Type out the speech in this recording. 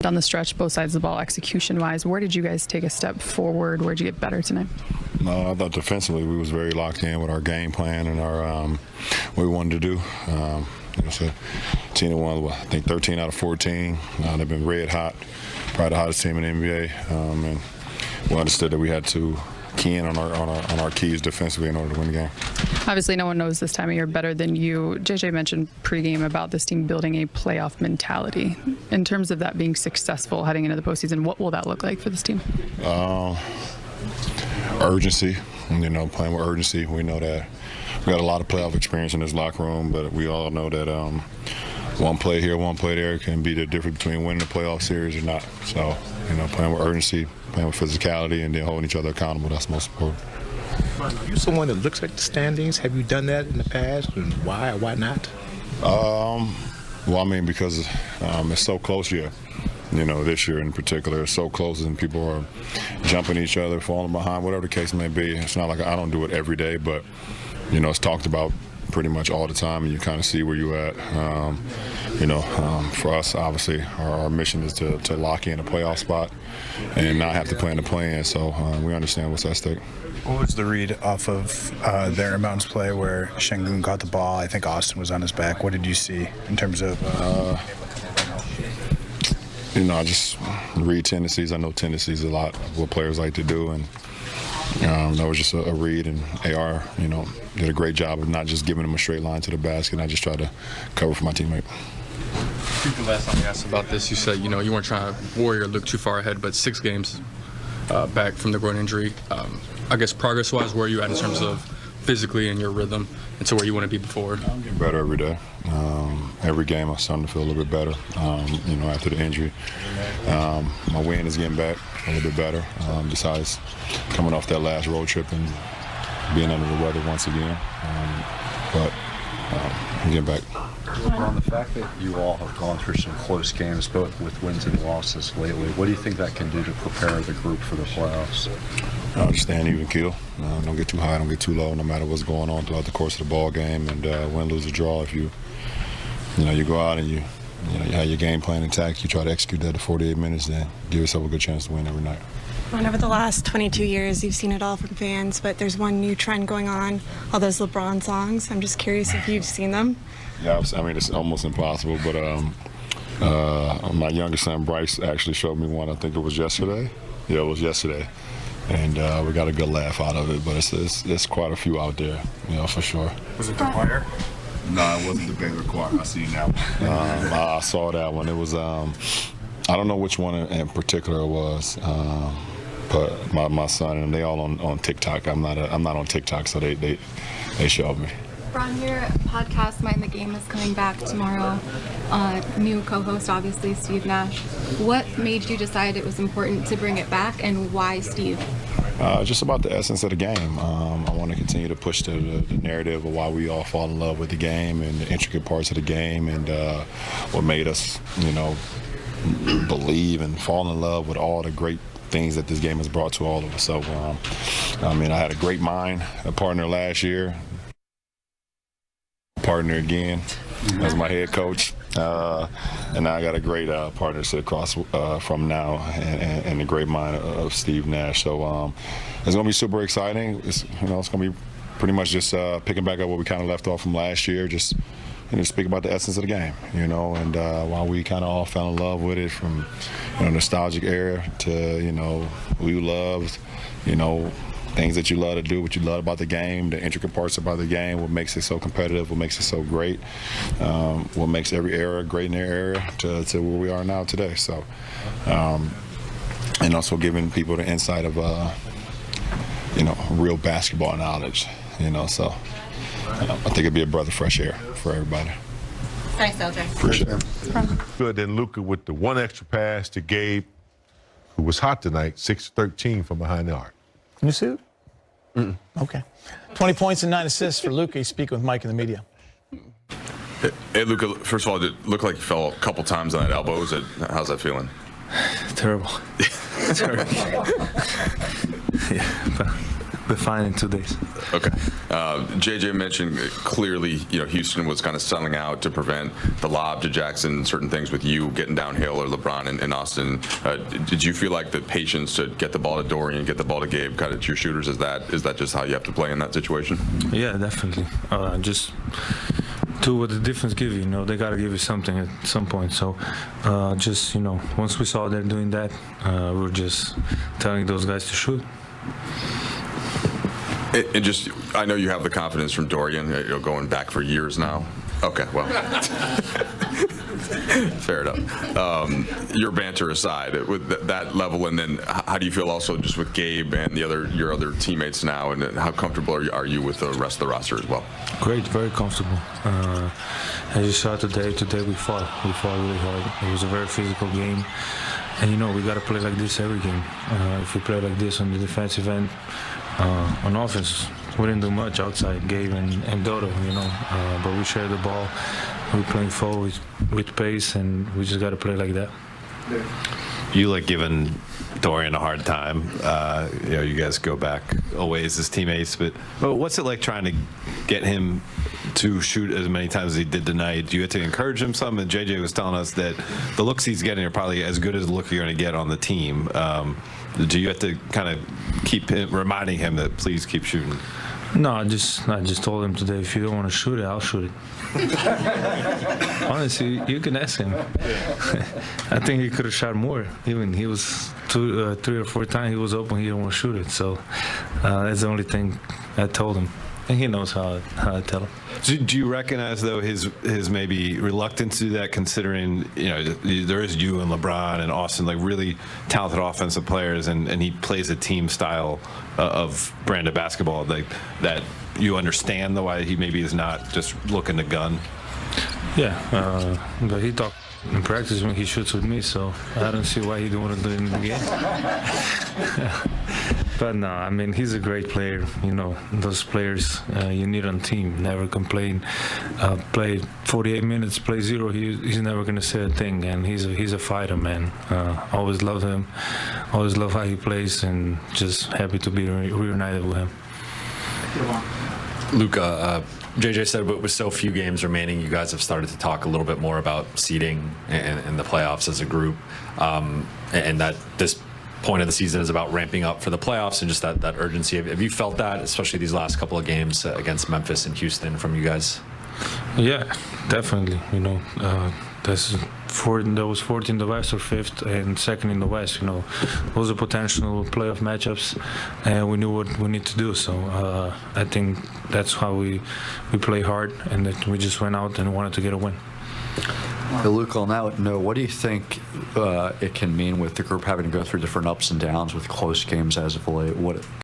down the stretch, both sides of the ball, execution-wise. Where did you guys take a step forward? Where did you get better tonight? I thought defensively we was very locked in with our game plan and our what we wanted to do. It's a team that won, I think, 13 out of 14. They've been red hot, probably the hottest team in the NBA, and we understood that we had to key in on our keys defensively in order to win the game. Obviously, no one knows this time of year better than you. JJ mentioned pregame about this team building a playoff mentality. In terms of that being successful heading into the postseason, what will that look like for this team? Urgency, playing with urgency. We know that we got a lot of playoff experience in this locker room, but we all know that one play here, one play there can be the difference between winning the playoff series or not. So, playing with urgency, playing with physicality, and then holding each other accountable, that's most important. Are you someone that looks at the standings? Have you done that in the past, and why or why not? Well, because it's so close here. This year in particular, it's so close and people are jumping each other, falling behind, whatever the case may be. It's not like I don't do it every day, but, it's talked about pretty much all the time, and you kind of see where you're at. For us, obviously, our mission is to lock in a playoff spot and not have to play in the play-in, so we understand what's at stake. What was the read off of their mountains play where Şengün got the ball? I think Austin was on his back. What did you see in terms of I just read tendencies. I know tendencies a lot of what players like to do, and that was just a read. And AR, did a great job of not just giving them a straight line to the basket. I just tried to cover for my teammate. I think the last time you asked about this, you said you weren't trying to worry or look too far ahead, but 6 games back from the groin injury. I guess progress-wise, where are you at in terms of physically and your rhythm, and to where you want to be before? I'm getting better every day. Every game I'm starting to feel a little bit better, after the injury. My wind is getting back a little bit better, besides coming off that last road trip and being under the weather once again. But I'm getting back. LeBron, the fact that you all have gone through some close games, both with wins and losses lately, what do you think that can do to prepare the group for the playoffs? Just staying even keel. Don't get too high, don't get too low, no matter what's going on throughout the course of the ball game. And win, lose, or draw, if you go out and you have your game plan intact, you try to execute that to 48 minutes, then give yourself a good chance to win every night. Over the last 22 years, you've seen it all from fans, but there's one new trend going on, all those LeBron songs. I'm just curious if you've seen them. Yeah, it's almost impossible, but my youngest son, Bryce, actually showed me one. I think it was yesterday. Yeah, it was yesterday. And we got a good laugh out of it, but it's quite a few out there, for sure. Was it the choir? No, it wasn't the Baylor choir. I seen that one. I saw that one. It was, I don't know which one in particular it was, but my son and they all on TikTok. I'm not on TikTok, so they showed me. Bron, your podcast, Mind the Game, is coming back tomorrow. New co-host, obviously, Steve Nash. What made you decide it was important to bring it back, and why Steve? Just about the essence of the game. I want to continue to push the narrative of why we all fall in love with the game and the intricate parts of the game, and what made us, believe and fall in love with all the great things that this game has brought to all of us. So, I had a great mind, a partner last year. Partner again as my head coach, and now I got a great partnership across from now, and the great mind of Steve Nash. So it's going to be super exciting. It's going to be pretty much just picking back up where we kind of left off from last year. Just speak about the essence of the game, and why we kind of all fell in love with it from nostalgic era to we loved things that you love to do, what you love about the game, the intricate parts about the game, what makes it so competitive, what makes it so great, what makes every era great in their era to where we are now today. So, and also giving people the insight of, real basketball knowledge, so I think it'd be a breath of fresh air for everybody. Thanks, LJ. Appreciate it. Good. Then Luka with the one extra pass to Gabe, who was hot tonight, 6-13 from behind the arc. New suit? Okay. 20 points and 9 assists for Luka. He's speaking with Mike in the media. Hey, Luka, first of all, it looked like you fell a couple times on that elbow. How's that feeling? Terrible. Terrible. Yeah. be fine in 2 days. Okay. JJ mentioned clearly, Houston was kind of selling out to prevent the lob to Jackson, certain things with you getting downhill, or LeBron and Austin. Did you feel like the patience to get the ball to Dorian, get the ball to Gabe, kind of to your shooters, is that just how you have to play in that situation? Yeah, definitely. Just do what the defense give you. They got to give you something at some point. So once we saw they're doing that, we were just telling those guys to shoot. And just, I know you have the confidence from Dorian, going back for years now. Okay, well, fair enough. Your banter aside, with that level, and then how do you feel also just with Gabe and your other teammates now, and how comfortable are you with the rest of the roster as well? Great, very comfortable. As you saw today we fought really hard. It was a very physical game, and we got to play like this every game. If we play like this on the defensive end, on offense, we didn't do much outside Gabe and Dodo, but we share the ball. We're playing forward with pace, and we just got to play like that. You like giving Dorian a hard time. You guys go back a ways as teammates, but what's it like trying to get him to shoot as many times as he did tonight? Do you have to encourage him some? And JJ was telling us that the looks he's getting are probably as good as the look you're going to get on the team. Do you have to kind of keep reminding him that please keep shooting? No, I just told him today, if you don't want to shoot it, I'll shoot it. Honestly, you can ask him. I think he could have shot more. Even he was 3 or 4 times he was open, he didn't want to shoot it. So that's the only thing I told him. And he knows how I tell him. Do you recognize, though, his maybe reluctance to do that, considering there is you and LeBron and Austin, like really talented offensive players, and he plays a team style of brand of basketball, like that you understand why he maybe is not just looking to gun? Yeah, but he talked in practice when he shoots with me, so I don't see why he don't want to do it in the game. But no, I mean, he's a great player. Those players you need on team. Never complain. Play 48 minutes, play 0. He's never gonna say a thing, and he's a fighter, man. Always love him. Always love how he plays, and just happy to be reunited with him. Luka, JJ said, but with so few games remaining, you guys have started to talk a little bit more about seeding and the playoffs as a group, and that this point of the season is about ramping up for the playoffs and just that urgency. Have you felt that, especially these last couple of games against Memphis and Houston, from you guys? Yeah, definitely. That was 4th in the West or 5th and 2nd in the West. Those are potential playoff matchups, and we knew what we need to do. So I think that's how we play hard, and that we just went out and wanted to get a win. Hey, Luka, on that note, what do you think it can mean with the group having to go through different ups and downs with close games as of late?